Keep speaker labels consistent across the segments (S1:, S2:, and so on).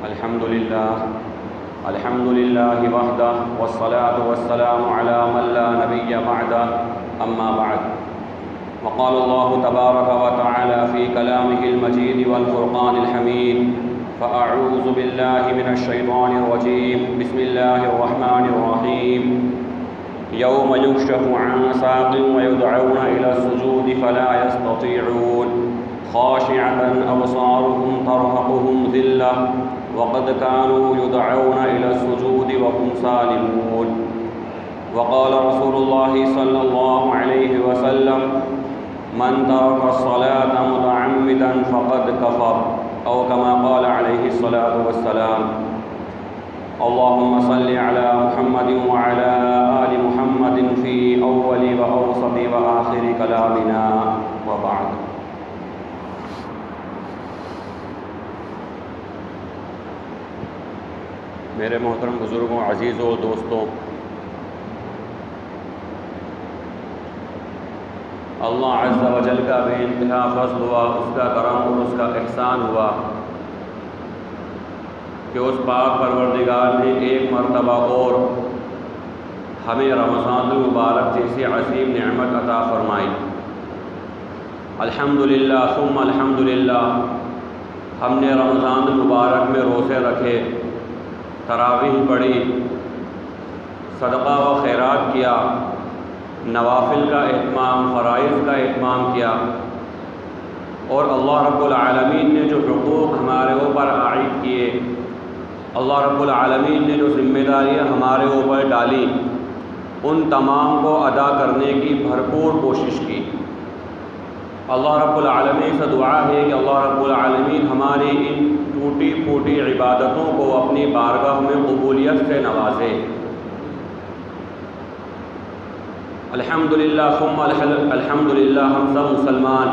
S1: الحمد لله وحده والصلاة والسلام على من لا نبي بعده أما بعد. وقال الله تبارك وتعالى في كلامه المجيد والفرقان الحميد: فأعوذ بالله من الشيطان الرجيم. بسم الله الرحمن الرحيم. يوم يكشف عن ساق ويدعون إلى السجود فلا يستطيعون خاشعة أبصارهم ترهقهم ذلة وقد كانوا يدعون إلى السجود وهم سالمون. وقال رسول الله صلى الله عليه وسلم: من ترك الصلاة متعمدا فقد كفر، أو كما قال عليه الصلاة والسلام. اللهم صل على محمد وعلى آل محمد في أول وأوسط وآخر كلامنا وبعد. میرے محترم بزرگوں، عزیزوں، دوستوں، اللہ عز و جل کا بے انتہا فضل ہوا، اس کا کرم اور اس کا احسان ہوا کہ اس پاک پروردگار نے ایک مرتبہ اور ہمیں رمضان المبارک جیسی عظیم نعمت عطا فرمائی. الحمدللہ ثم الحمدللہ. ہم نے رمضان المبارک میں روزے رکھے، تراویح پڑھی، صدقہ و خیرات کیا، نوافل کا اہتمام، فرائض کا اہتمام کیا، اور اللہ رب العالمین نے جو حقوق ہمارے اوپر عائد کیے، اللہ رب العالمین نے جو ذمہ داریاں ہمارے اوپر ڈالی، ان تمام کو ادا کرنے کی بھرپور کوشش کی. اللہ رب العالمین سے دعا ہے کہ اللہ رب العالمین ہماری ان ٹوٹی پھوٹی عبادتوں کو اپنی بارگاہ میں قبولیت سے نوازے. الحمدللہ ثم الحمدللہ. ہم سب مسلمان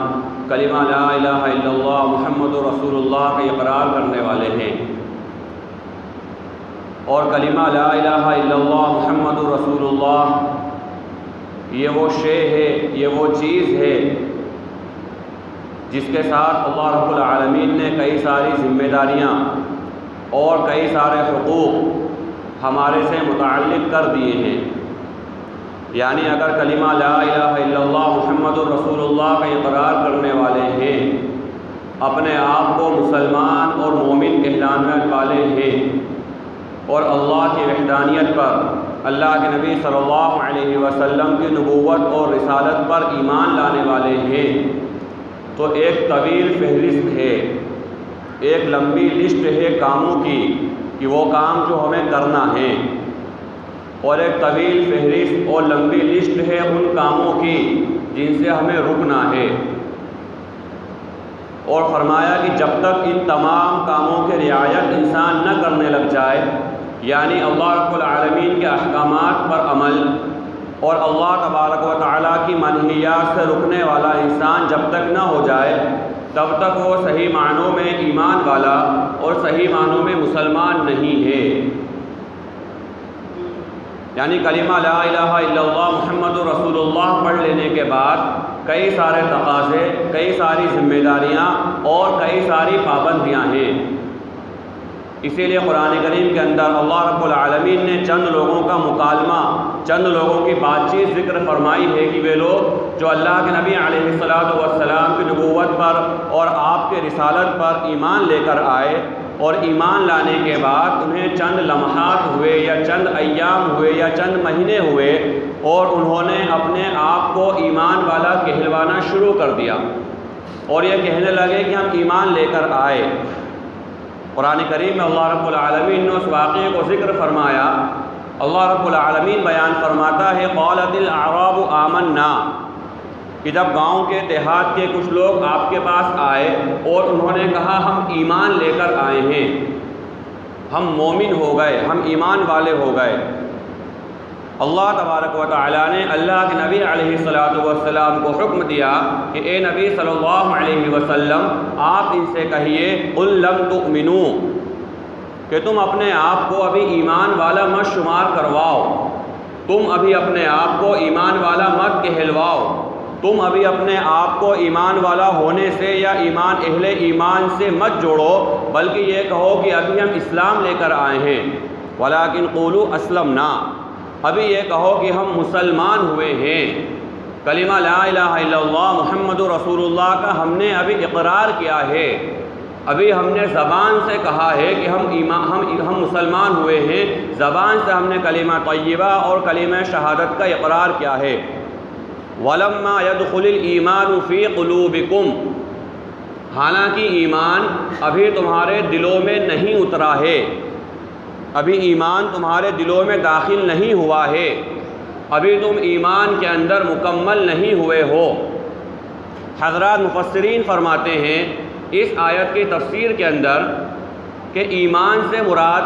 S1: کلمہ لا الہ الا اللہ محمد رسول اللہ کا اقرار کرنے والے ہیں، اور کلمہ لا الہ الا اللہ محمد رسول اللہ یہ وہ شے ہے، یہ وہ چیز ہے جس کے ساتھ اللہ رب العالمین نے کئی ساری ذمہ داریاں اور کئی سارے حقوق ہمارے سے متعلق کر دیے ہیں. یعنی اگر کلمہ لا الہ الا اللہ محمد رسول اللہ کا اقرار کرنے والے ہیں، اپنے آپ کو مسلمان اور مومن کہلانے والے ہیں، اور اللہ کی وحدانیت پر، اللہ کے نبی صلی اللہ علیہ وسلم کی نبوت اور رسالت پر ایمان لانے والے ہیں، تو ایک طویل فہرست ہے، ایک لمبی لسٹ ہے کاموں کی کہ وہ کام جو ہمیں کرنا ہے، اور ایک طویل فہرست اور لمبی لسٹ ہے ان کاموں کی جن سے ہمیں رکنا ہے. اور فرمایا کہ جب تک ان تمام کاموں کی رعایت انسان نہ کرنے لگ جائے، یعنی اللہ رب العالمین کے احکامات پر عمل اور اللہ تبارک و تعالیٰ کی منہیات سے رکنے والا انسان جب تک نہ ہو جائے، تب تک وہ صحیح معنوں میں ایمان والا اور صحیح معنوں میں مسلمان نہیں ہے. یعنی کلمہ لا الہ الا اللہ محمد رسول اللہ پڑھ لینے کے بعد کئی سارے تقاضے، کئی ساری ذمہ داریاں اور کئی ساری پابندیاں ہیں. اسی لیے قرآن کریم کے اندر اللہ رب العالمین نے چند لوگوں کا مکالمہ، چند لوگوں کی بات چیت ذکر فرمائی ہے کہ وہ لوگ جو اللہ کے نبی علیہ السلام کی نبوت پر اور آپ کے رسالت پر ایمان لے کر آئے، اور ایمان لانے کے بعد انہیں چند لمحات ہوئے یا چند ایام ہوئے یا چند مہینے ہوئے اور انہوں نے اپنے آپ کو ایمان والا کہلوانا شروع کر دیا اور یہ کہنے لگے کہ ہم ایمان لے کر آئے. قرآن کریم میں اللہ رب العالمین نے اس واقعے کو ذکر فرمایا. اللہ رب العالمین بیان فرماتا ہے: قالت الاعراب آمنا، کہ جب گاؤں کے دیہات کے کچھ لوگ آپ کے پاس آئے اور انہوں نے کہا ہم ایمان لے کر آئے ہیں، ہم مومن ہو گئے، ہم ایمان والے ہو گئے. اللہ تبارک و تعالیٰ نے اللہ کے نبی علیہ السلام کو حکم دیا کہ اے نبی صلی اللہ علیہ وسلم، آپ ان سے کہیے قل لم تؤمنوا، کہ تم اپنے آپ کو ابھی ایمان والا مت شمار کرواؤ، تم ابھی اپنے آپ کو ایمان والا مت کہلواؤ، تم ابھی اپنے آپ کو ایمان والا ہونے سے یا اہل ایمان سے مت جوڑو، بلکہ یہ کہو کہ ابھی ہم اسلام لے کر آئے ہیں۔ وَلَٰكِنْ قُولُوا أَسْلَمْنَا، ابھی یہ کہو کہ ہم مسلمان ہوئے ہیں۔ کلمہ لا الہ الا اللہ محمد رسول اللہ کا ہم نے ابھی اقرار کیا ہے، ابھی ہم نے زبان سے کہا ہے کہ ہم مسلمان ہوئے ہیں، زبان سے ہم نے کلمہ طیبہ اور کلمہ شہادت کا اقرار کیا ہے۔ وَلَمَّا يَدْخُلِ الْإِيمَانُ فِي قُلُوبِكُمْ، حالانکہ ایمان ابھی تمہارے دلوں میں نہیں اترا ہے، ابھی ایمان تمہارے دلوں میں داخل نہیں ہوا ہے، ابھی تم ایمان کے اندر مکمل نہیں ہوئے ہو۔ حضرات مفسرین فرماتے ہیں اس آیت کی تفسیر کے اندر کہ ایمان سے مراد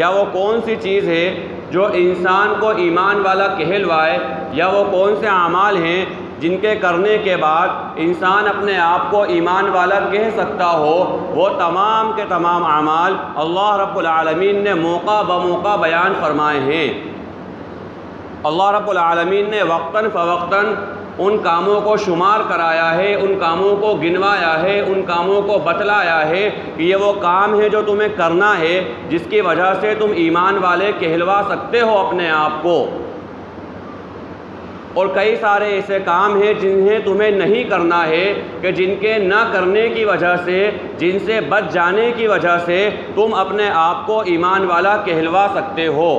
S1: یا وہ کون سی چیز ہے جو انسان کو ایمان والا کہلوائے، یا وہ کون سے اعمال ہیں جن کے کرنے کے بعد انسان اپنے آپ کو ایمان والا کہہ سکتا ہو، وہ تمام کے تمام اعمال اللہ رب العالمین نے موقع بموقع بیان فرمائے ہیں۔ اللہ رب العالمین نے وقتاً فوقتاً ان کاموں کو شمار کرایا ہے، ان کاموں کو گنوایا ہے، ان کاموں کو بتلایا ہے کہ یہ وہ کام ہے جو تمہیں کرنا ہے، جس کی وجہ سے تم ایمان والے کہلوا سکتے ہو اپنے آپ کو۔ اور کئی سارے ایسے کام ہیں جنہیں تمہیں نہیں کرنا ہے کہ جن کے نہ کرنے کی وجہ سے، جن سے بچ جانے کی وجہ سے تم اپنے آپ کو ایمان والا کہلوا سکتے ہو۔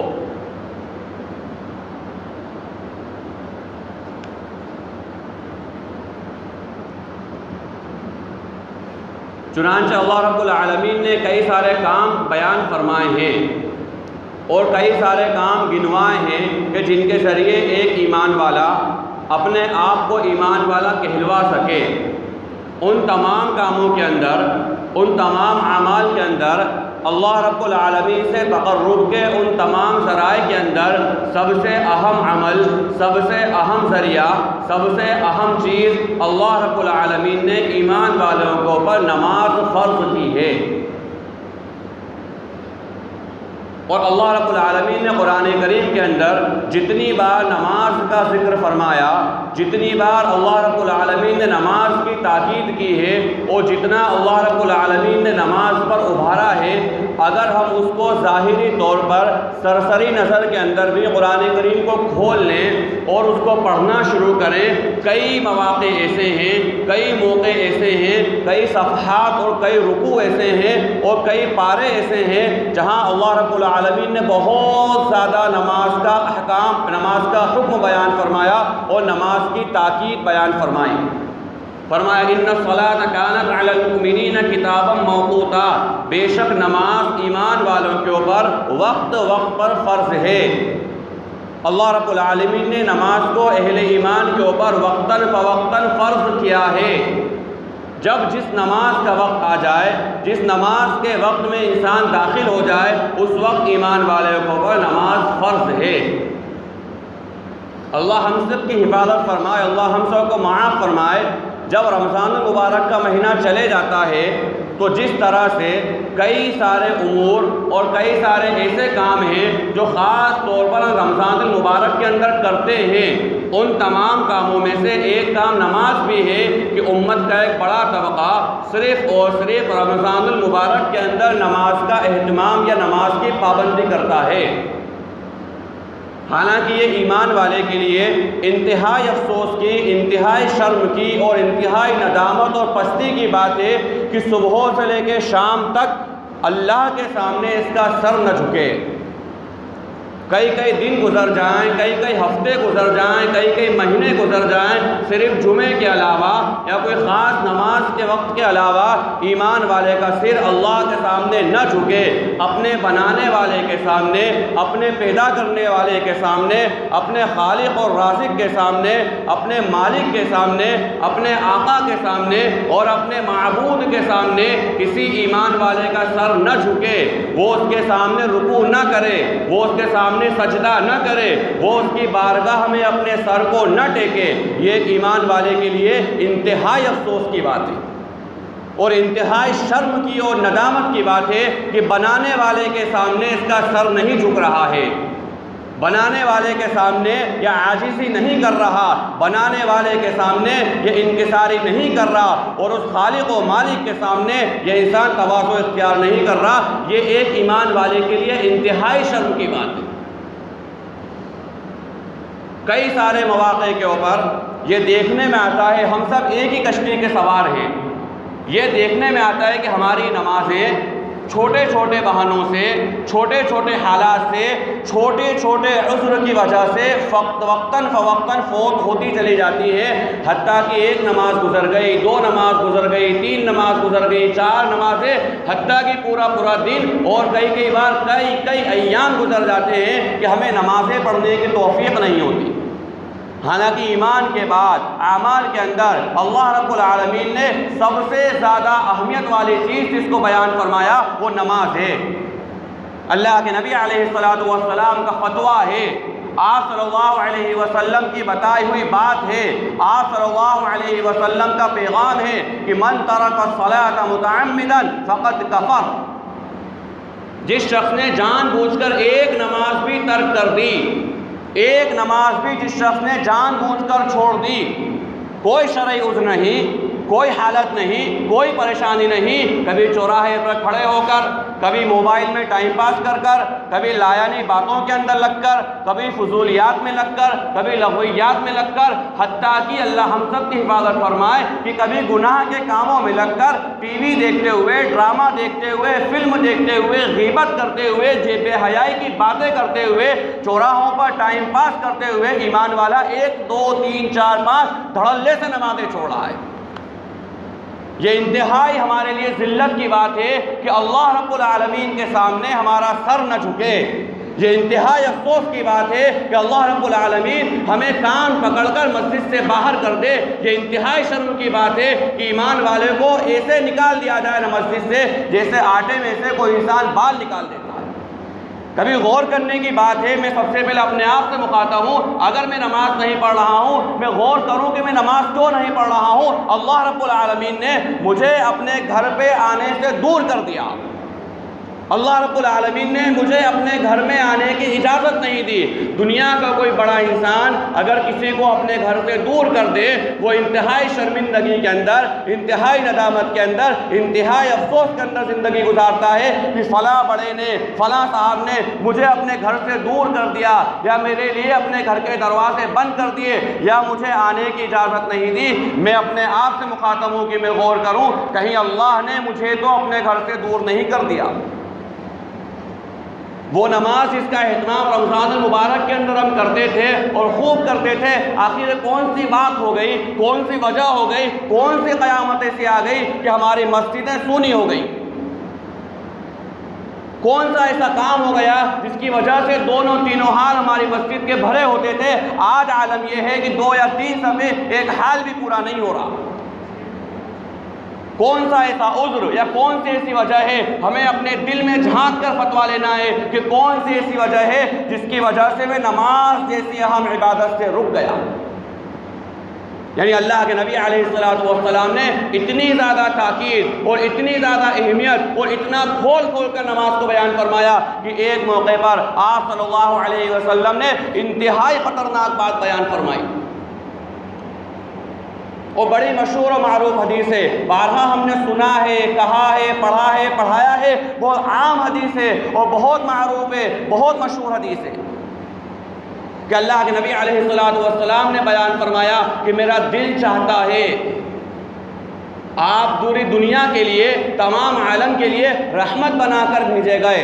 S1: چنانچہ اللہ رب العالمین نے کئی سارے کام بیان فرمائے ہیں اور کئی سارے کام گنوائے ہیں کہ جن کے ذریعے ایک ایمان والا اپنے آپ کو ایمان والا کہلوا سکے۔ ان تمام کاموں کے اندر، ان تمام اعمال کے اندر اللہ رب العالمین سے تقرب کے ان تمام ذرائع کے اندر سب سے اہم عمل، سب سے اہم ذریعہ، سب سے اہم چیز اللہ رب العالمین نے ایمان والوں کے اوپر نماز فرض کی ہے۔ اور اللہ رب العالمین نے قرآن کریم کے اندر جتنی بار نماز کا ذکر فرمایا، جتنی بار اللہ رب العالمین نے نماز کی تاکید کی ہے، اور جتنا اللہ رب العالمین نے نماز پر ابھارا ہے، اگر ہم اس کو ظاہری طور پر سرسری نظر کے اندر بھی قرآن کریم کو کھول لیں اور اس کو پڑھنا شروع کریں، کئی مواقع ایسے ہیں، کئی موقع ایسے ہیں، کئی صفحات اور کئی رکوع ایسے ہیں اور کئی پارے ایسے ہیں جہاں اللہ رب العالمین نے بہت زیادہ نماز کا احکام، نماز کا حکم بیان فرمایا اور نماز کی تاکید بیان فرمائی۔ فرمایا ان الصلاۃ کانت علی المؤمنین کتابا موقوتا، بے شک نماز ایمان والوں کے اوپر وقت وقت پر فرض ہے۔ اللہ رب العالمین نے نماز کو اہل ایمان کے اوپر وقتاً فوقتاً فرض کیا ہے۔ جب جس نماز کا وقت آ جائے، جس نماز کے وقت میں انسان داخل ہو جائے، اس وقت ایمان والے کے اوپر نماز فرض ہے۔ اللہ ہم سب کی حفاظت فرمائے، اللہ ہم سب کو معاف فرمائے۔ جب رمضان المبارک کا مہینہ چلے جاتا ہے تو جس طرح سے کئی سارے امور اور کئی سارے ایسے کام ہیں جو خاص طور پر رمضان المبارک کے اندر کرتے ہیں، ان تمام کاموں میں سے ایک کام نماز بھی ہے کہ امت کا ایک بڑا طبقہ صرف اور صرف رمضان المبارک کے اندر نماز کا اہتمام یا نماز کی پابندی کرتا ہے۔ حالانکہ یہ ایمان والے کے لیے انتہائی افسوس کی، انتہائی شرم کی اور انتہائی ندامت اور پستی کی بات ہے کہ صبح سے لے کے شام تک اللہ کے سامنے اس کا سر نہ جھکے۔ کئی دن گزر جائیں، کئی ہفتے گزر جائیں، کئی مہینے گزر جائیں، صرف جمعے کے علاوہ یا کوئی خاص نماز کے وقت کے علاوہ ایمان والے کا سر اللہ کے سامنے نہ جھکے، اپنے بنانے والے کے سامنے، اپنے پیدا کرنے والے کے سامنے، اپنے خالق اور رازق کے سامنے، اپنے مالک کے سامنے، اپنے آقا کے سامنے اور اپنے معبود کے سامنے کسی ایمان والے کا سر نہ جھکے، وہ اس کے سامنے رکوع نہ کرے، وہ اس کے سامنے سجدہ نہ کرے، وہ اس کی بارگاہ میں اپنے سر کو نہ ٹیکے۔ یہ ایمان والے کے لیے انتہائی افسوس کی بات ہے اور انتہائی شرم کی اور ندامت کی بات ہے کہ بنانے والے کے سامنے اس کا سر نہیں جھک رہا ہے، بنانے والے کے سامنے یہ عاجزی نہیں کر رہا، بنانے والے کے سامنے یہ انکساری نہیں کر رہا، اور اس خالق و مالک کے سامنے یہ انسان تواضع اختیار نہیں کر رہا، یہ ایک ایمان والے کے لیے انتہائی شرم کی بات ہے۔ کئی سارے مواقع کے اوپر یہ دیکھنے میں آتا ہے ہم سب ایک ہی کشتی کے سوار ہیں، یہ دیکھنے میں آتا ہے کہ ہماری نمازیں چھوٹے چھوٹے بہانوں سے، چھوٹے چھوٹے حالات سے، چھوٹے چھوٹے عذر کی وجہ سے وقتاً فوقتاً فوت ہوتی چلی جاتی ہے، حتیٰ کہ ایک نماز گزر گئی، دو نماز گزر گئی، تین نماز گزر گئی، چار نمازیں، حتیٰ کہ پورا دن اور کئی بار کئی ایام گزر جاتے ہیں کہ ہمیں نمازیں پڑھنے کی توفیق نہیں ہوتی۔ حالانکہ ایمان کے بعد اعمال کے اندر اللہ رب العالمین نے سب سے زیادہ اہمیت والی چیز جس کو بیان فرمایا وہ نماز ہے۔ اللہ کے نبی علیہ السلام کا فتویٰ ہے، آپ صلی اللہ علیہ وسلم کی بتائی ہوئی بات ہے، آپ صلی اللہ علیہ وسلم کا پیغام ہے کہ من ترک الصلاۃ متعمدا فقد کفر۔ جس شخص نے جان بوجھ کر ایک نماز بھی ترک کر دی، ایک نماز بھی جس شخص نے جان بوجھ کر چھوڑ دی، کوئی شرعی عذر نہیں، کوئی حالت نہیں، کوئی پریشانی نہیں، کبھی چوراہے پر کھڑے ہو کر، کبھی موبائل میں ٹائم پاس کر کر، کبھی لایانی باتوں کے اندر لگ کر، کبھی فضولیات میں لگ کر، کبھی لغویات میں لگ کر، حتیٰ کہ اللہ ہم سب کی حفاظت فرمائے کہ کبھی گناہ کے کاموں میں لگ کر، ٹی وی دیکھتے ہوئے، ڈرامہ دیکھتے ہوئے، فلم دیکھتے ہوئے، غیبت کرتے ہوئے، بے حیائی کی باتیں کرتے ہوئے، چوراہوں پر ٹائم پاس کرتے ہوئے ایمان والا 1 2 3 4 5 دھڑلے سے نمازیں چھوڑ رہا ہے۔ یہ انتہائی ہمارے لیے ذلت کی بات ہے کہ اللہ رب العالمین کے سامنے ہمارا سر نہ جھکے۔ یہ انتہائی افسوس کی بات ہے کہ اللہ رب العالمین ہمیں کان پکڑ کر مسجد سے باہر کر دے۔ یہ انتہائی شرم کی بات ہے کہ ایمان والے کو ایسے نکال دیا جائے نا مسجد سے جیسے آٹے میں سے کوئی انسان بال نکال دیتا ہے۔ کبھی غور کرنے کی بات ہے، میں سب سے پہلے اپنے آپ سے مخاطب ہوں، اگر میں نماز نہیں پڑھ رہا ہوں میں غور کروں کہ میں نماز کیوں نہیں پڑھ رہا ہوں۔ اللہ رب العالمین نے مجھے اپنے گھر پہ آنے سے دور کر دیا، اللہ رب العالمین نے مجھے اپنے گھر میں آنے کی اجازت نہیں دی۔ دنیا کا کوئی بڑا انسان اگر کسی کو اپنے گھر سے دور کر دے، وہ انتہائی شرمندگی کے اندر، انتہائی ندامت کے اندر، انتہائی افسوس کے اندر زندگی گزارتا ہے کہ فلاں بڑے نے، فلاں صاحب نے مجھے اپنے گھر سے دور کر دیا، یا میرے لیے اپنے گھر کے دروازے بند کر دیے، یا مجھے آنے کی اجازت نہیں دی۔ میں اپنے آپ سے مخاطب ہوں کہ میں غور کروں کہیں اللہ نے مجھے تو اپنے گھر سے دور نہیں کر دیا۔ وہ نماز جس کا اہتمام رمضان المبارک کے اندر ہم کرتے تھے اور خوب کرتے تھے، آخر کون سی بات ہو گئی، کون سی وجہ ہو گئی، کون سی قیامت ایسی آ گئی کہ ہماری مسجدیں سونی ہو گئی؟ کون سا ایسا کام ہو گیا جس کی وجہ سے دونوں تینوں حال ہماری مسجد کے بھرے ہوتے تھے، آج عالم یہ ہے کہ 2 یا 3 صفحے ایک حال بھی پورا نہیں ہو رہا؟ کون سا ایسا عذر یا کون سی ایسی وجہ ہے؟ ہمیں اپنے دل میں جھانک کر فتویٰ لینا ہے کہ کون سی ایسی وجہ ہے جس کی وجہ سے میں نماز جیسی اہم عبادت سے رک گیا۔ یعنی اللہ کے نبی علیہ السلام نے اتنی زیادہ تاکید اور اتنی زیادہ اہمیت اور اتنا کھول کر نماز کو بیان فرمایا کہ ایک موقع پر آپ صلی اللہ علیہ وسلم نے انتہائی خطرناک بات بیان فرمائی، اور بڑی مشہور و معروف حدیث ہے، بارہا ہم نے سنا ہے، کہا ہے، پڑھا ہے، پڑھایا ہے، بہت عام حدیث ہے اور بہت معروف ہے، بہت مشہور حدیث ہے کہ اللہ کے نبی علیہ السلام نے بیان فرمایا کہ میرا دل چاہتا ہے آپ پوری دنیا کے لیے، تمام عالم کے لیے رحمت بنا کر بھیجے گئے،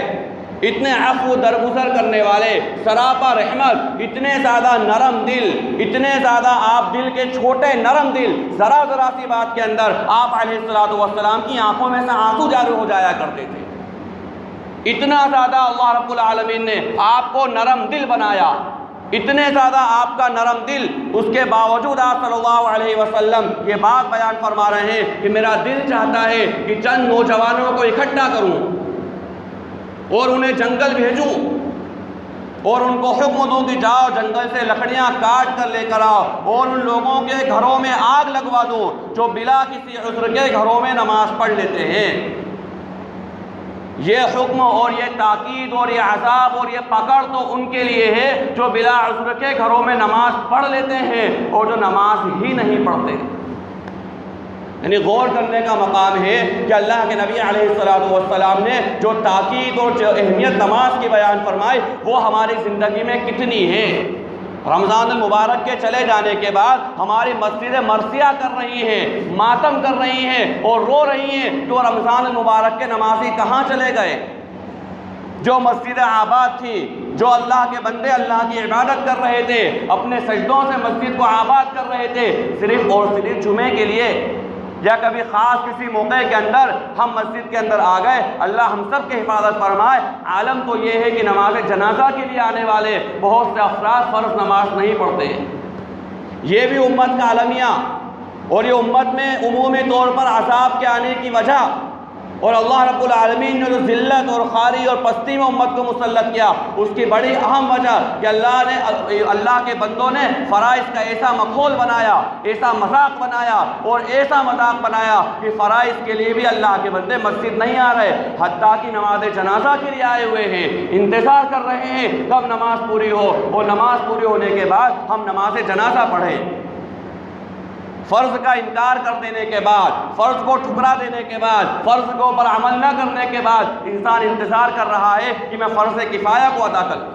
S1: اتنے عفو درگزر کرنے والے، سراپا رحمت، اتنے زیادہ نرم دل، اتنے زیادہ آپ دل کے چھوٹے نرم دل، ذرا سی بات کے اندر آپ علیہ السلام کی آنکھوں میں سے آنسو جاری ہو جایا کرتے تھے۔ اتنا زیادہ اللہ رب العالمین نے آپ کو نرم دل بنایا، اتنے زیادہ آپ کا نرم دل، اس کے باوجود آپ صلی اللہ علیہ وسلم یہ بات بیان فرما رہے ہیں کہ میرا دل چاہتا ہے کہ چند نوجوانوں کو اکٹھا کروں اور انہیں جنگل بھیجوں اور ان کو حکم دوں کہ جاؤ جنگل سے لکڑیاں کاٹ کر لے کر آؤ اور ان لوگوں کے گھروں میں آگ لگوا دو جو بلا کسی عذر کے گھروں میں نماز پڑھ لیتے ہیں۔ یہ حکم اور یہ تاکید اور یہ عذاب اور یہ پکڑ تو ان کے لیے ہے جو بلا عذر کے گھروں میں نماز پڑھ لیتے ہیں اور جو نماز ہی نہیں پڑھتے۔ یعنی غور کرنے کا مقام ہے کہ اللہ کے نبی علیہ السلام نے جو تاکید اور جو اہمیت نماز کی بیان فرمائی وہ ہماری زندگی میں کتنی ہے۔ رمضان المبارک کے چلے جانے کے بعد ہماری مسجدیں مرثیہ کر رہی ہیں، ماتم کر رہی ہیں اور رو رہی ہیں کہ وہ رمضان المبارک کے نمازی کہاں چلے گئے۔ جو مسجدیں آباد تھیں، جو اللہ کے بندے اللہ کی عبادت کر رہے تھے، اپنے سجدوں سے مسجد کو آباد کر رہے تھے، صرف اور صرف جمعے کے لیے یا کبھی خاص کسی موقع کے اندر ہم مسجد کے اندر آ گئے۔ اللہ ہم سب کی حفاظت فرمائے۔ عالم تو یہ ہے کہ نماز جنازہ کے لیے آنے والے بہت سے افراد فرض نماز نہیں پڑھتے۔ یہ بھی امت کا المیہ اور یہ امت میں عمومی طور پر عذاب کے آنے کی وجہ، اور اللہ رب العالمین نے جو ذلت اور خواری اور پستی میں امت کو مسلط کیا اس کی بڑی اہم وجہ کہ اللہ کے بندوں نے فرائض کا ایسا ماحول بنایا، ایسا مذاق بنایا اور ایسا مذاق بنایا کہ فرائض کے لیے بھی اللہ کے بندے مسجد نہیں آ رہے، حتیٰ کہ نماز جنازہ کے لیے آئے ہوئے ہیں، انتظار کر رہے ہیں کب نماز پوری ہو اور نماز پوری ہونے کے بعد ہم نماز جنازہ پڑھیں۔ فرض کا انکار کر دینے کے بعد، فرض کو ٹھکرا دینے کے بعد، فرض کے اوپر عمل نہ کرنے کے بعد انسان انتظار کر رہا ہے کہ میں فرض کفایہ کو ادا کروں۔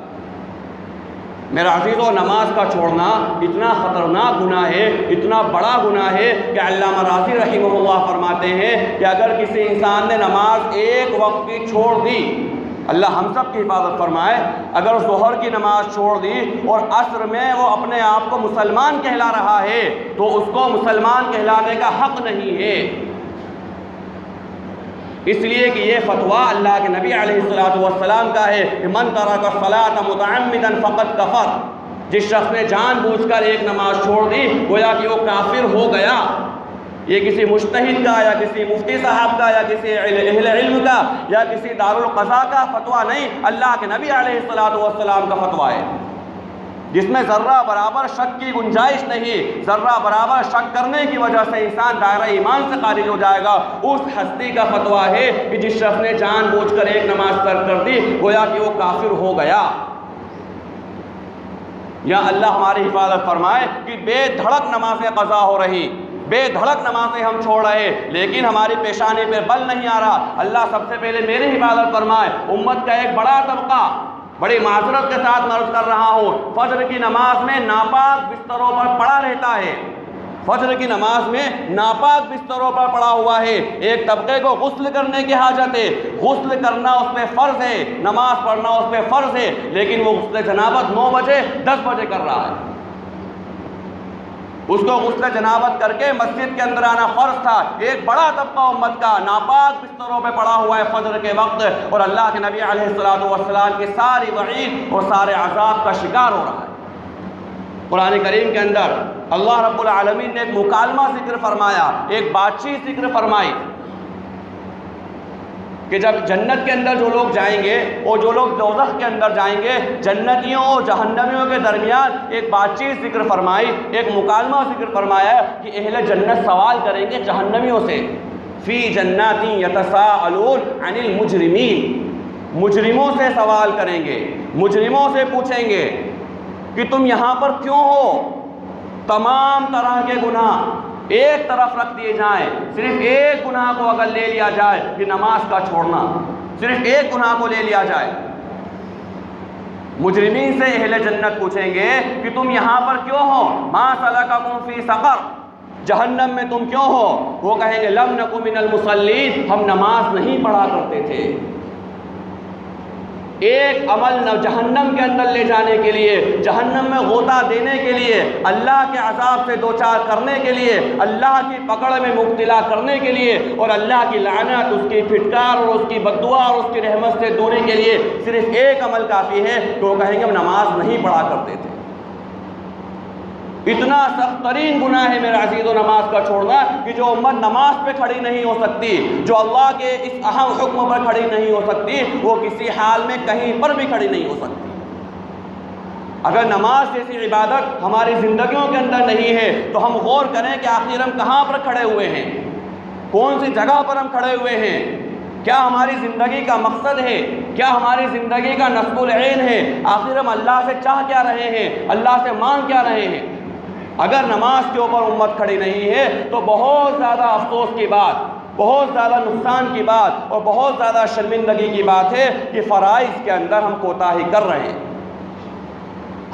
S1: میرا عزیزو، نماز کا چھوڑنا اتنا خطرناک گناہ ہے، اتنا بڑا گناہ ہے کہ علامہ راضی رحمہ اللہ فرماتے ہیں کہ اگر کسی انسان نے نماز ایک وقت کی چھوڑ دی، اللہ ہم سب کی حفاظت فرمائے، اگر ظہر کی نماز چھوڑ دی اور عصر میں وہ اپنے آپ کو مسلمان کہلا رہا ہے تو اس کو مسلمان کہلانے کا حق نہیں ہے، اس لیے کہ یہ فتویٰ اللہ کے نبی علیہ السلام کا ہے کہ من ترک الصلاۃ متعمدا فقد کفر، جس شخص نے جان بوجھ کر ایک نماز چھوڑ دی گویا کہ وہ کافر ہو گیا۔ یہ کسی مجتہد کا یا کسی مفتی صاحب کا یا کسی اہل علم کا یا کسی دارالقضاء کا فتویٰ نہیں، اللہ کے نبی علیہ السلام کا فتویٰ ہے جس میں ذرہ برابر شک کی گنجائش نہیں۔ ذرہ برابر شک کرنے کی وجہ سے انسان دائرہ ایمان سے خارج ہو جائے گا۔ اس ہستی کا فتویٰ ہے کہ جس شخص نے جان بوجھ کر ایک نماز ترک کر دی گویا کہ وہ کافر ہو گیا۔ یا اللہ ہماری حفاظت فرمائے کہ بے دھڑک نمازیں قضا ہو رہی، بے دھڑک نمازیں ہم چھوڑ رہے لیکن ہماری پیشانی پہ بل نہیں آ رہا۔ اللہ سب سے پہلے میری حفاظت فرمائے۔ امت کا ایک بڑا طبقہ، بڑی معذرت کے ساتھ عرض کر رہا ہوں، فجر کی نماز میں ناپاک بستروں پر پڑا رہتا ہے، فجر کی نماز میں ناپاک بستروں پر پڑا ہوا ہے۔ ایک طبقے کو غسل کرنے کی حاجت ہے، غسل کرنا اس پہ فرض ہے، نماز پڑھنا اس پہ فرض ہے، لیکن وہ غسل جنابت 9 بجے 10 بجے کر رہا ہے۔ اس کو غسل جنابت کر کے مسجد کے اندر آنا فرض تھا۔ ایک بڑا طبقہ امت کا ناپاک بستروں پہ پڑا ہوا ہے فجر کے وقت، اور اللہ کے نبی علیہ السلام کی ساری وعید اور سارے عذاب کا شکار ہو رہا ہے۔ قرآن کریم کے اندر اللہ رب العالمین نے ایک مکالمہ ذکر فرمایا، ایک بات چیت ذکر فرمائی کہ جب جنت کے اندر جو لوگ جائیں گے اور جو لوگ دوزخ کے اندر جائیں گے، جنتیوں اور جہنمیوں کے درمیان ایک بات چیت ذکر فرمائی، ایک مکالمہ ذکر فرمایا کہ اہل جنت سوال کریں گے جہنمیوں سے، فی جنات یتساءلون عن المجرمین، مجرموں سے سوال کریں گے، مجرموں سے پوچھیں گے کہ تم یہاں پر کیوں ہو؟ تمام طرح کے گناہ ایک طرف رکھ دیے جائیں، صرف ایک گناہ کو اگر لے لیا جائے کہ نماز کا چھوڑنا، صرف ایک گناہ کو لے لیا جائے، مجرمین سے اہل جنت پوچھیں گے کہ تم یہاں پر کیوں ہو؟ ما سلککم فی سقر، جہنم میں تم کیوں ہو؟ وہ کہیں گے لم نک من المصلین، ہم نماز نہیں پڑھا کرتے تھے۔ ایک عمل جہنم کے اندر لے جانے کے لیے، جہنم میں غوطہ دینے کے لیے، اللہ کے عذاب سے دوچار کرنے کے لیے، اللہ کی پکڑ میں مبتلا کرنے کے لیے اور اللہ کی لعنت، اس کی پھٹکار اور اس کی بددعا اور اس کی رحمت سے دوری کے لیے صرف ایک عمل کافی ہے کہ وہ کہیں گے ہم نماز نہیں پڑھا کرتے تھے۔ اتنا سخت ترین گناہ ہے میرے عزیزو نماز کا چھوڑنا کہ جو امت نماز پہ کھڑی نہیں ہو سکتی، جو اللہ کے اس اہم حکم پر کھڑی نہیں ہو سکتی، وہ کسی حال میں کہیں پر بھی کھڑی نہیں ہو سکتی۔ اگر نماز جیسی عبادت ہماری زندگیوں کے اندر نہیں ہے تو ہم غور کریں کہ آخر ہم کہاں پر کھڑے ہوئے ہیں، کون سی جگہ پر ہم کھڑے ہوئے ہیں۔ کیا ہماری زندگی کا مقصد ہے؟ کیا ہماری زندگی کا نصب العین ہے؟ آخر ہم اللہ سے چاہ کیا رہے ہیں؟ اللہ سے مانگ کیا رہے ہیں؟ اگر نماز کے اوپر امت کھڑی نہیں ہے تو بہت زیادہ افسوس کی بات، بہت زیادہ نقصان کی بات اور بہت زیادہ شرمندگی کی بات ہے کہ فرائض کے اندر ہم کوتاہی کر رہے ہیں،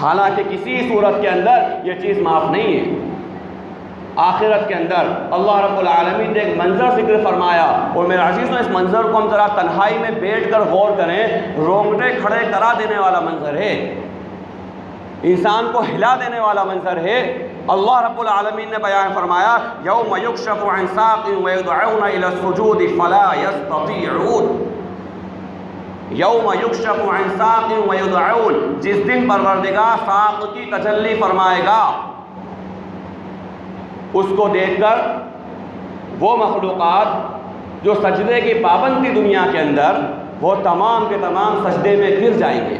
S1: حالانکہ کسی صورت کے اندر یہ چیز معاف نہیں ہے۔ آخرت کے اندر اللہ رب العالمین نے ایک منظر ذکر فرمایا، اور میرے عزیزوں اس منظر کو ہم ذرا تنہائی میں بیٹھ کر غور کریں، رونگٹے کھڑے کرا دینے والا منظر ہے، انسان کو ہلا دینے والا منظر ہے۔ اللہ رب العالمین نے بیان فرمایا یوم یکشف عن ساق ویدعون الی السجود فلا یستطیعون، یوم یکشف عن ساق ویدعون، جس دن پروردگار ساق کی تجلی فرمائے گا، اس کو دیکھ کر وہ مخلوقات جو سجدے کی پابند تھی دنیا کے اندر، وہ تمام کے تمام سجدے میں گر جائیں گے۔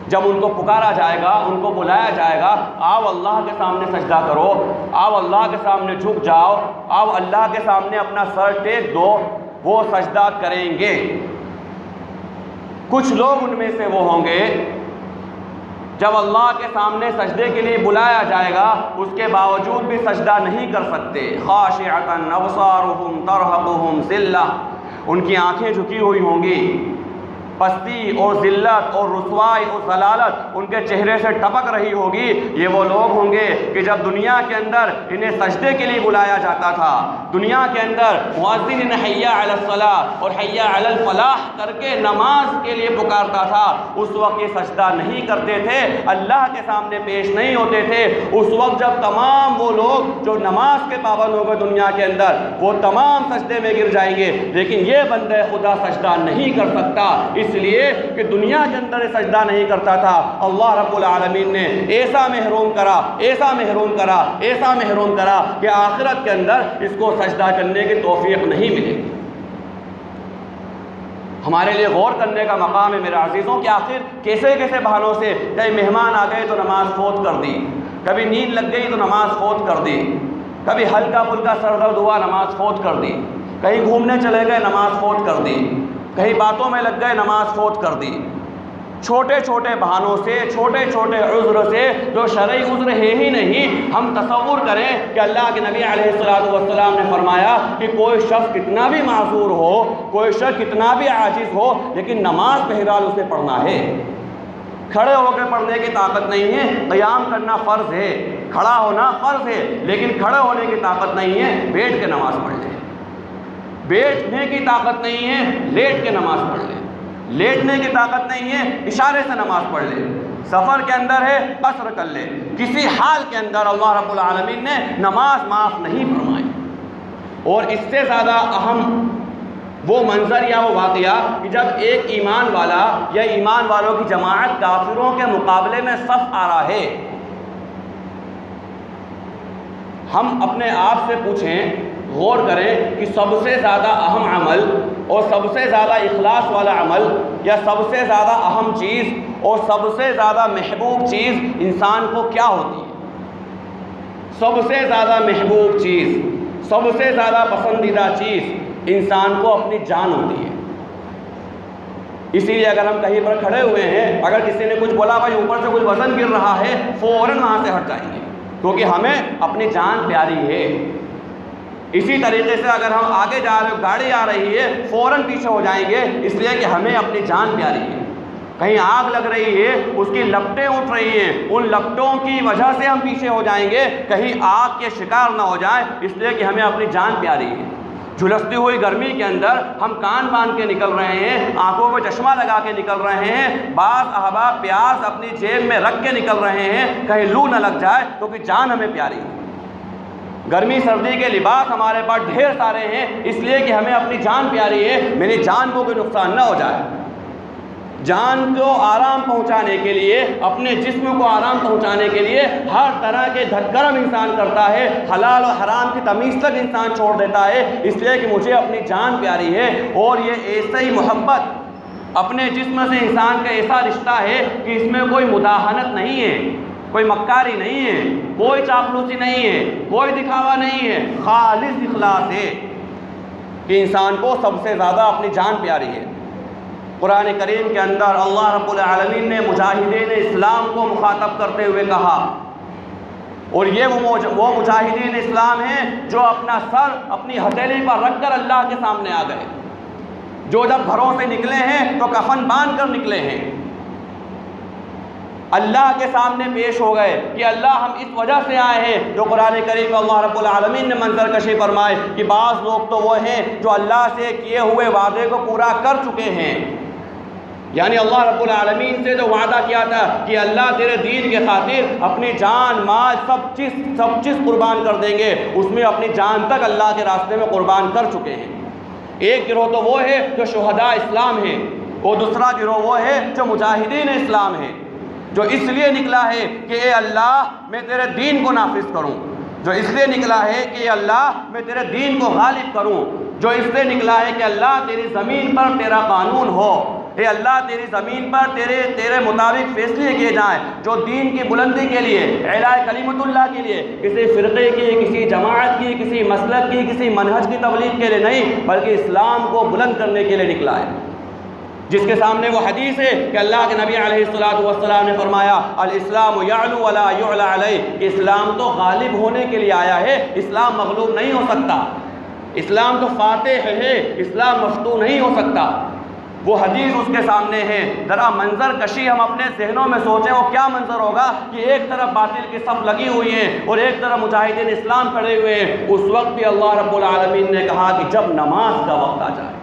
S1: جب ان کو پکارا جائے گا، ان کو بلایا جائے گا، آؤ اللہ کے سامنے سجدہ کرو، آؤ اللہ کے سامنے جھک جاؤ، آؤ اللہ کے سامنے اپنا سر ٹیک دو، وہ سجدہ کریں گے۔ کچھ لوگ ان میں سے وہ ہوں گے جب اللہ کے سامنے سجدے کے لیے بلایا جائے گا اس کے باوجود بھی سجدہ نہیں کر سکتے۔ خاشعۃ ابصارہم ترہقہم ذلہ، ان کی آنکھیں جھکی ہوئی ہوں گی، پستی اور ذلت اور رسوائی اور ضلالت ان کے چہرے سے ٹپک رہی ہوگی۔ یہ وہ لوگ ہوں گے کہ جب دنیا کے اندر انہیں سجدے کے لیے بلایا جاتا تھا، دنیا کے اندر مؤذن انہیں حی علی الصلاۃ اور حی علی الفلاح کر کے نماز کے لیے پکارتا تھا، اس وقت یہ سجدہ نہیں کرتے تھے، اللہ کے سامنے پیش نہیں ہوتے تھے۔ اس وقت جب تمام وہ لوگ جو نماز کے پابند ہو گئے دنیا کے اندر، وہ تمام سجدے میں گر جائیں گے، لیکن یہ بندہ خدا سجدہ نہیں کر سکتا، اس لیے کہ دنیا کے اندر سجدہ نہیں کرتا تھا۔ اللہ رب العالمین نے ایسا محروم کرا، ایسا محروم کرا، ایسا محروم کرا کہ آخرت کے اندر اس کو سجدہ کرنے کی توفیق نہیں ملے گی۔ ہمارے لیے غور کرنے کا مقام ہے میرے عزیزوں کہ آخر کیسے کیسے بہانوں سے، کہیں مہمان آ گئے تو نماز فوت کر دی، کبھی نیند لگ گئی تو نماز فوت کر دی، کبھی ہلکا پھلکا سر درد ہوا نماز فوت کر دی، کہیں گھومنے چلے گئے نماز فوت کر دی، کہیں باتوں میں لگ گئے نماز فوت کر دی۔ چھوٹے چھوٹے بہانوں سے، چھوٹے چھوٹے عذر سے جو شرعی عذر ہے ہی نہیں، ہم تصور کریں کہ اللہ کے نبی علیہ السلام نے فرمایا کہ کوئی شخص کتنا بھی معذور ہو، کوئی شخص کتنا بھی عاجز ہو، لیکن نماز بہرحال اسے پڑھنا ہے۔ کھڑے ہو کے پڑھنے کی طاقت نہیں ہے، قیام کرنا فرض ہے، کھڑا ہونا فرض ہے، لیکن کھڑے ہونے کی طاقت نہیں ہے، بیٹھ کے نماز پڑھ لے۔ بیٹھنے کی طاقت نہیں ہے، لیٹ کے نماز پڑھ لے۔ لیٹنے کی طاقت نہیں ہے، اشارے سے نماز پڑھ لے۔ سفر کے اندر ہے، قصر کر لے۔ کسی حال کے اندر اللہ رب العالمین نے نماز معاف نہیں فرمائی۔ اور اس سے زیادہ اہم وہ منظر یا وہ واقعہ کہ جب ایک ایمان والا یا ایمان والوں کی جماعت کافروں کے مقابلے میں صف آ رہا ہے، ہم اپنے آپ سے پوچھیں، غور کریں کہ سب سے زیادہ اہم عمل اور سب سے زیادہ اخلاص والا عمل یا سب سے زیادہ اہم چیز اور سب سے زیادہ محبوب چیز انسان کو کیا ہوتی ہے؟ سب سے زیادہ محبوب چیز، سب سے زیادہ پسندیدہ چیز انسان کو اپنی جان ہوتی ہے۔ اسی لیے اگر ہم کہیں پر کھڑے ہوئے ہیں، اگر کسی نے کچھ بولا بھائی اوپر سے کچھ وزن گر رہا ہے، فوراً وہاں سے ہٹ جائیں گے، کیونکہ ہمیں اپنی جان پیاری ہے۔ اسی طریقے سے اگر ہم آگے جا رہے ہیں، گاڑی آ رہی ہے، فوراً پیچھے ہو جائیں گے، اس لیے کہ ہمیں اپنی جان پیاری ہے۔ کہیں آگ لگ رہی ہے، اس کی لپٹیں اٹھ رہی ہیں، ان لپٹوں کی وجہ سے ہم پیچھے ہو جائیں گے، کہیں آگ کے شکار نہ ہو جائیں، اس لیے کہ ہمیں اپنی جان پیاری ہے۔ جھلستی ہوئی گرمی کے اندر ہم کان باندھ کے نکل رہے ہیں، آنکھوں پہ چشمہ لگا کے نکل رہے ہیں، بعض احباب پیاز اپنی جیب میں رکھ کے نکل رہے ہیں کہیں لو نہ لگ جائے، کیونکہ جان ہمیں پیاری ہے۔ گرمی سردی کے لباس ہمارے پاس ڈھیر سارے ہیں، اس لیے کہ ہمیں اپنی جان پیاری ہے، میری جان کو کوئی نقصان نہ ہو جائے۔ جان کو آرام پہنچانے کے لیے، اپنے جسم کو آرام پہنچانے کے لیے ہر طرح کے دھتگرم انسان کرتا ہے، حلال و حرام کی تمیز تک انسان چھوڑ دیتا ہے، اس لیے کہ مجھے اپنی جان پیاری ہے۔ اور یہ ایسا ہی محبت اپنے جسم سے انسان کا ایسا رشتہ ہے کہ اس میں کوئی مداہنت نہیں ہے، کوئی مکاری نہیں ہے، کوئی چاپلوسی نہیں ہے، کوئی دکھاوا نہیں ہے، خالص اخلاص ہے۔ کہ انسان کو سب سے زیادہ اپنی جان پیاری ہے۔ قرآن کریم کے اندر اللہ رب العالمین نے مجاہدین اسلام کو مخاطب کرتے ہوئے کہا، اور یہ وہ مجاہدین اسلام ہیں جو اپنا سر اپنی ہتھیلی پر رکھ کر اللہ کے سامنے آ گئے، جو جب گھروں سے نکلے ہیں تو کفن باندھ کر نکلے ہیں، اللہ کے سامنے پیش ہو گئے کہ اللہ ہم اس وجہ سے آئے ہیں، جو قرآن کریم اللہ رب العالمین نے منظر کشی فرمائے کہ بعض لوگ تو وہ ہیں جو اللہ سے کیے ہوئے وعدے کو پورا کر چکے ہیں، یعنی اللہ رب العالمین سے جو وعدہ کیا تھا کہ اللہ تیرے دین کے خاطر اپنی جان مال سب چیز قربان کر دیں گے، اس میں اپنی جان تک اللہ کے راستے میں قربان کر چکے ہیں۔ ایک گروہ تو وہ ہے جو شہداء اسلام ہیں، اور دوسرا گروہ وہ ہے جو مجاہدین اسلام ہیں، جو اس لیے نکلا ہے کہ اے اللہ میں تیرے دین کو نافذ کروں، جو اس لیے نکلا ہے کہ اے اللہ میں تیرے دین کو غالب کروں، جو اس لیے نکلا ہے کہ اللہ تیری زمین پر تیرا قانون ہو، اے اللہ تیری زمین پر تیرے مطابق فیصلے کیے جائیں، جو دین کی بلندی کے لیے، اعلاء کلمت اللہ کے لیے، کسی فرقے کی، کسی جماعت کی، کسی مسلک کی، کسی منہج کی تبلیغ کے لیے نہیں، بلکہ اسلام کو بلند کرنے کے لیے نکلا ہے، جس کے سامنے وہ حدیث ہے کہ اللہ کے نبی علیہ الصلوۃ نے فرمایا الاسلام یعلو ولا یعلی علیہ، کہ اسلام تو غالب ہونے کے لیے آیا ہے، اسلام مغلوب نہیں ہو سکتا، اسلام تو فاتح ہے، اسلام مفتوح نہیں ہو سکتا۔ وہ حدیث اس کے سامنے ہے، ذرا منظر کشی ہم اپنے ذہنوں میں سوچیں وہ کیا منظر ہوگا کہ ایک طرف باطل کی صف لگی ہوئی ہیں اور ایک طرف مجاہدین اسلام کھڑے ہوئے ہیں۔ اس وقت بھی اللہ رب العالمین نے کہا کہ جب نماز کا وقت آ جائے،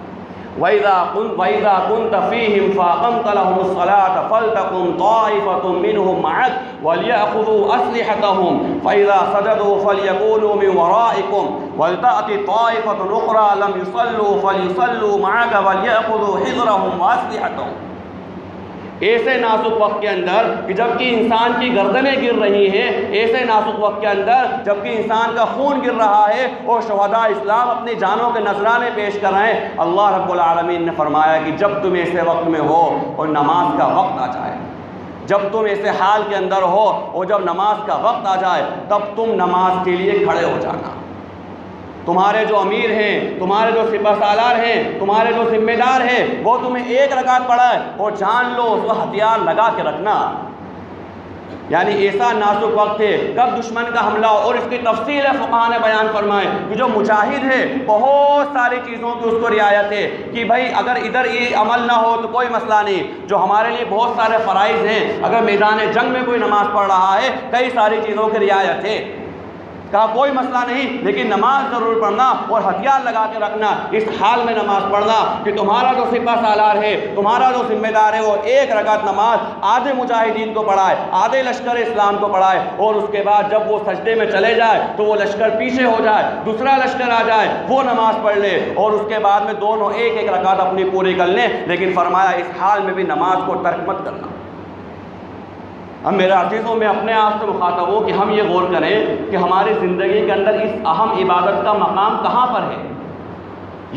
S1: وَإِذَا كُنْتَ فِيهِمْ فَأَقَمْتَ لَهُمُ الصَّلَاةَ فَلْتَكُنْ طَائِفَةٌ مِّنْهُمْ مَعَكَ وَلْيَأْخُذُوا أَسْلِحَتَهُمْ فَإِذَا سَجَدُوا فَلْيَكُونُوا مِنْ وَرَائِكُمْ وَلْتَأْتِ طَائِفَةٌ أُخْرَىٰ لَمْ يُصَلُّوا فَلْيُصَلُّوا مَعَكَ وَلْيَأْخُذُوا حِذْرَهُمْ وَأَسْلِحَتَهُمْ۔ ایسے نازک وقت کے اندر کہ جبکہ انسان کی گردنیں گر رہی ہیں، ایسے نازک وقت کے اندر جبکہ انسان کا خون گر رہا ہے اور شہداء اسلام اپنی جانوں کے نذرانے پیش کر رہے ہیں، اللہ رب العالمین نے فرمایا کہ جب تم ایسے وقت میں ہو اور نماز کا وقت آ جائے، جب تم ایسے حال کے اندر ہو اور جب نماز کا وقت آ جائے تب تم نماز کے لیے کھڑے ہو جانا۔ تمہارے جو امیر ہیں، تمہارے جو سپہ سالار ہیں، تمہارے جو ذمہ دار ہیں، وہ تمہیں ایک رکعت پڑھائے اور جان لو اس کو ہتھیار لگا کے رکھنا، یعنی ایسا نازک وقت ہے کب دشمن کا حملہ ہو۔ اور اس کی تفصیل فقہاء نے بیان فرمائے کہ جو مجاہد ہے بہت ساری چیزوں کی اس کو رعایت ہے کہ بھائی اگر ادھر یہ عمل نہ ہو تو کوئی مسئلہ نہیں، جو ہمارے لیے بہت سارے فرائض ہیں، اگر میدان جنگ میں کوئی نماز پڑھ رہا ہے کئی ساری چیزوں کی رعایت ہے، کہا کوئی مسئلہ نہیں، لیکن نماز ضرور پڑھنا اور ہتھیار لگا کے رکھنا، اس حال میں نماز پڑھنا کہ تمہارا جو سپہ سالار ہے، تمہارا جو ذمہ دار ہے، وہ ایک رکعت نماز آدھے مجاہدین کو پڑھائے، آدھے لشکر اسلام کو پڑھائے، اور اس کے بعد جب وہ سجدے میں چلے جائے تو وہ لشکر پیچھے ہو جائے، دوسرا لشکر آ جائے، وہ نماز پڑھ لے، اور اس کے بعد میں دونوں ایک ایک رکعت اپنی پوری کر لیں، لیکن فرمایا اس حال میں بھی نماز کو ترک مت کرنا۔ ہم میرے عزیزوں میں اپنے آپ سے مخاطب ہوں کہ ہم یہ غور کریں کہ ہماری زندگی کے اندر اس اہم عبادت کا مقام کہاں پر ہے،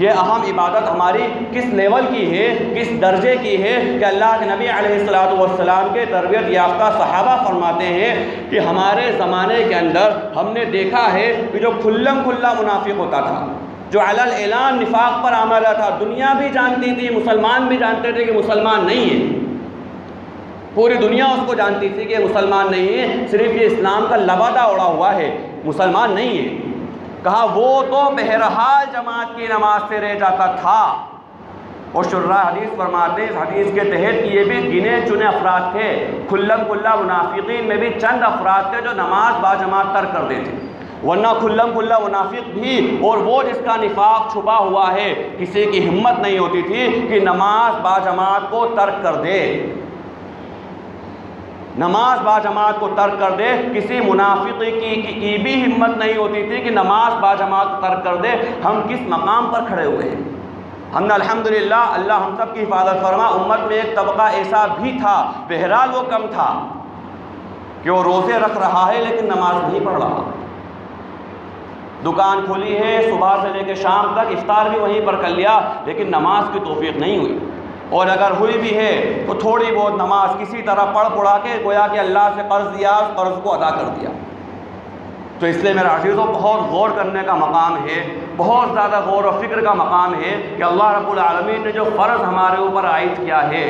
S1: یہ اہم عبادت ہماری کس لیول کی ہے، کس درجے کی ہے کہ اللہ کے نبی علیہ السلام کے تربیت یافتہ صحابہ فرماتے ہیں کہ ہمارے زمانے کے اندر ہم نے دیکھا ہے کہ جو کھلم کھلا منافق ہوتا تھا، جو علی الاعلان نفاق پر آمادہ تھا، دنیا بھی جانتی تھی، مسلمان بھی جانتے تھے کہ مسلمان نہیں ہے، پوری دنیا اس کو جانتی تھی کہ مسلمان نہیں ہے، صرف یہ اسلام کا لبادہ اڑا ہوا ہے، مسلمان نہیں ہے، کہا وہ تو بہرحال جماعت کی نماز سے رہ جاتا تھا۔ اور شراح حدیث فرماتے ہیں اس حدیث کے تحت یہ بھی گنے چنے افراد تھے، کھلم کھلا منافقین میں بھی چند افراد تھے جو نماز با جماعت ترک کر دیتے، ورنہ کھلم کھلا منافق بھی اور وہ جس کا نفاق چھپا ہوا ہے کسی کی ہمت نہیں ہوتی تھی کہ نماز با جماعت کو ترک کر دے، نماز با جماعت کو ترک کر دے، کسی منافق کی بھی ہمت نہیں ہوتی تھی کہ نماز با جماعت کو ترک کر دے۔ ہم کس مقام پر کھڑے ہوئے ہیں؟ ہم نے الحمدللہ، اللہ ہم سب کی حفاظت فرما، امت میں ایک طبقہ ایسا بھی تھا، بہرحال وہ کم تھا، کہ وہ روزے رکھ رہا ہے لیکن نماز نہیں پڑھ رہا، دکان کھولی ہے صبح سے لے کے شام تک، افطار بھی وہیں پر کر لیا لیکن نماز کی توفیق نہیں ہوئی، اور اگر ہوئی بھی ہے تو تھوڑی بہت نماز کسی طرح پڑھ پڑھا کے گویا کہ اللہ سے قرض دیا، اس قرض کو ادا کر دیا۔ تو اس لیے میرے عزیزوں بہت غور کرنے کا مقام ہے، بہت زیادہ غور و فکر کا مقام ہے کہ اللہ رب العالمین نے جو فرض ہمارے اوپر عائد کیا ہے،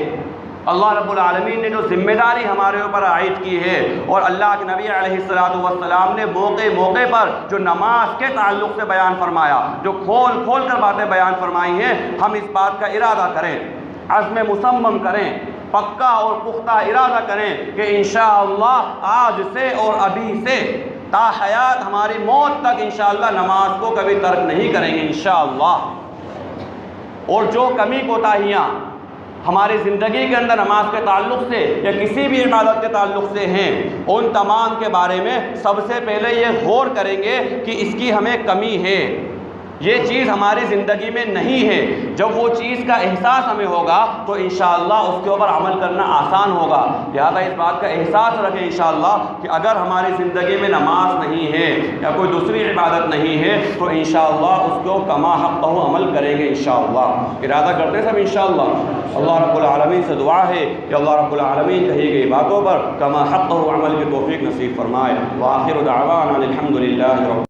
S1: اللہ رب العالمین نے جو ذمہ داری ہمارے اوپر عائد کی ہے، اور اللہ کے نبی علیہ السلام نے موقع موقع پر جو نماز کے تعلق سے بیان فرمایا، جو کھول کھول کر باتیں بیان فرمائی ہیں، ہم اس بات کا ارادہ کریں، عزم مصمم کریں، پکا اور پختہ ارادہ کریں کہ انشاءاللہ آج سے اور ابھی سے تا حیات ہماری موت تک انشاءاللہ نماز کو کبھی ترک نہیں کریں گے انشاءاللہ۔ اور جو کمی کوتاہیاں ہماری زندگی کے اندر نماز کے تعلق سے یا کسی بھی عبادت کے تعلق سے ہیں، ان تمام کے بارے میں سب سے پہلے یہ غور کریں گے کہ اس کی ہمیں کمی ہے، یہ چیز ہماری زندگی میں نہیں ہے۔ جب وہ چیز کا احساس ہمیں ہوگا تو انشاءاللہ اس کے اوپر عمل کرنا آسان ہوگا۔ لہذا اس بات کا احساس رکھیں انشاءاللہ کہ اگر ہماری زندگی میں نماز نہیں ہے یا کوئی دوسری عبادت نہیں ہے تو انشاءاللہ اس کو کما حق عمل کریں گے انشاءاللہ۔ ارادہ کرتے ہیں سب انشاءاللہ۔ اللہ رب العالمین سے دعا ہے کہ اللہ رب العالمین کہی گئی باتوں پر کما حق عمل کی توفیق نصیب فرمائے۔ وآخر دعوانا الحمدللہ رب